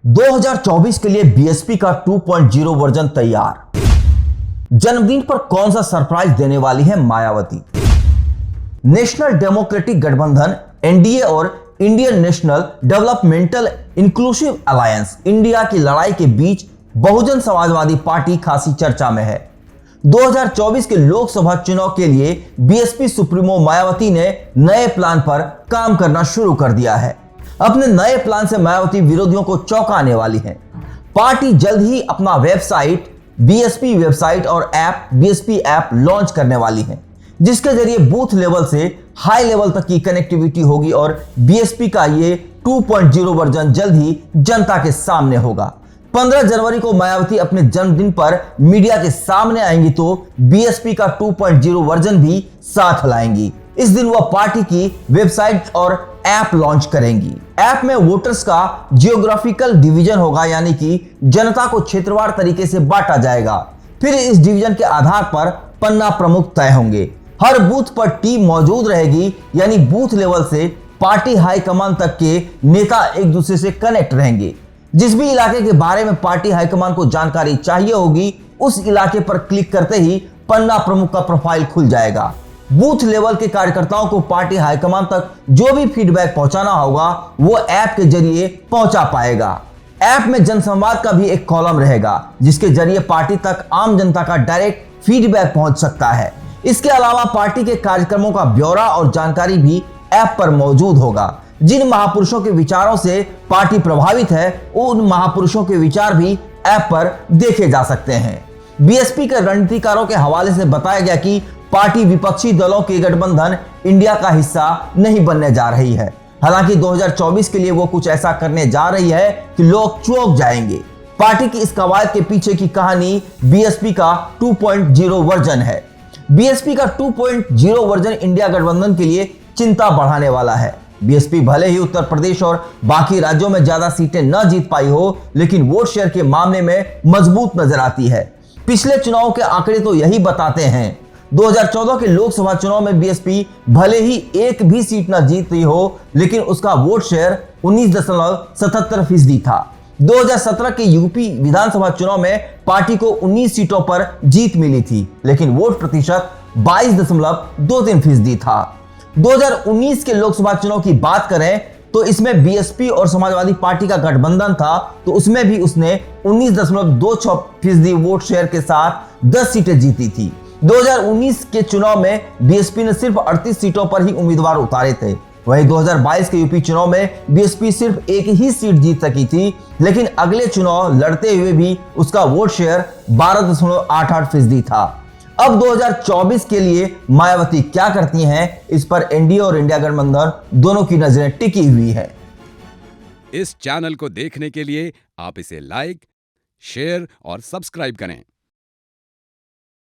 2024 के लिए बीएसपी का 2.0 वर्जन तैयार। जन्मदिन पर कौन सा सरप्राइज देने वाली है मायावती। नेशनल डेमोक्रेटिक गठबंधन एनडीए और Indian national developmental inclusive alliance India की लड़ाई के बीच बहुजन समाजवादी पार्टी खासी चर्चा में है। 2024 के लोकसभा चुनाव के लिए बीएसपी सुप्रीमो मायावती ने नए प्लान पर काम करना शुरू कर दिया है। अपने नए प्लान से मायावती विरोधियों को चौंकाने वाली है। पार्टी जल्द ही अपना वेबसाइट बीएसपी वेबसाइट और ऐप बीएसपी ऐप लॉन्च करने वाली है, जिसके जरिए बूथ लेवल से हाई लेवल तक की कनेक्टिविटी होगी और बीएसपी का ये 2.0 वर्जन जल्द ही जनता के सामने होगा। 15 जनवरी को मायावती अपने जन्मदिन पर मीडिया के सामने आएंगी तो बीएसपी का 2.0 वर्जन भी साथ लाएंगी। इस दिन वह पार्टी की वेबसाइट और ऐप लॉन्च करेंगी। ऐप में वोटर्स का जियोग्राफिकल डिवीजन होगा, यानी कि जनता को क्षेत्रवार तरीके से बांटा जाएगा। फिर इस डिवीजन के आधार पर पन्ना प्रमुख तय होंगे। हर बूथ पर टीम मौजूद रहेगी, यानी बूथ लेवल से पार्टी हाईकमान तक के नेता एक दूसरे से कनेक्ट रहेंगे। जिस भी इलाके के बारे में पार्टी हाईकमान को जानकारी चाहिए होगी, उस इलाके पर क्लिक करते ही पन्ना प्रमुख का प्रोफाइल खुल जाएगा। बूथ लेवल के कार्यकर्ताओं को पार्टी हाईकमान तक जो भी फीडबैक पहुंचाना होगा वो ऐप के जरिए पहुंचा पाएगा। ऐप में जनसंवाद का भी एक कॉलम रहेगा, जिसके जरिए पार्टी तक आम जनता का डायरेक्ट फीडबैक पहुंच सकता है। इसके अलावा पार्टी के कार्यक्रमों का ब्यौरा और जानकारी भी ऐप पर मौजूद होगा। जिन महापुरुषों के विचारों से पार्टी प्रभावित है, उन महापुरुषों के विचार भी ऐप पर देखे जा सकते हैं। बीएसपी के रणनीतिकारों के हवाले से बताया गया कि पार्टी विपक्षी दलों के गठबंधन इंडिया का हिस्सा नहीं बनने जा रही है। हालांकि 2024 के लिए वो कुछ ऐसा करने जा रही है कि लोग चौंक जाएंगे। पार्टी की इस कवायद के पीछे की कहानी बीएसपी का 2.0 वर्जन है। बीएसपी का 2.0 वर्जन इंडिया गठबंधन के लिए चिंता बढ़ाने वाला है। बीएसपी भले ही उत्तर प्रदेश और बाकी राज्यों में ज्यादा सीटें न जीत पाई हो, लेकिन वोट शेयर के मामले में मजबूत नजर आती है। पिछले चुनाव के आंकड़े तो यही बताते हैं। 2014 के लोकसभा चुनाव में बीएसपी भले ही एक भी सीट न जीती हो, लेकिन उसका वोट शेयर 19.77% था। 2017 के यूपी विधानसभा चुनाव में पार्टी को 19 सीटों पर जीत मिली थी, लेकिन वोट प्रतिशत 22.23% था। 2019 के लोकसभा चुनाव की बात करें तो इसमें बीएसपी और समाजवादी पार्टी का गठबंधन था, तो उसमें भी उसने 19.26% वोट शेयर के साथ 10 सीटें जीती थी। 2019 के चुनाव में बीएसपी ने सिर्फ 38 सीटों पर ही उम्मीदवार उतारे थे। वहीं 2022 के यूपी चुनाव में बीएसपी सिर्फ एक ही सीट जीत सकी थी, लेकिन अगले चुनाव लड़ते हुए भी उसका वोट शेयर 12.88% था। अब 2024 के लिए मायावती क्या करती हैं, इस पर एनडीए और इंडिया गठबंधन दोनों की नजरें टिकी हुई है। इस चैनल को देखने के लिए आप इसे लाइक, शेयर और सब्सक्राइब करें।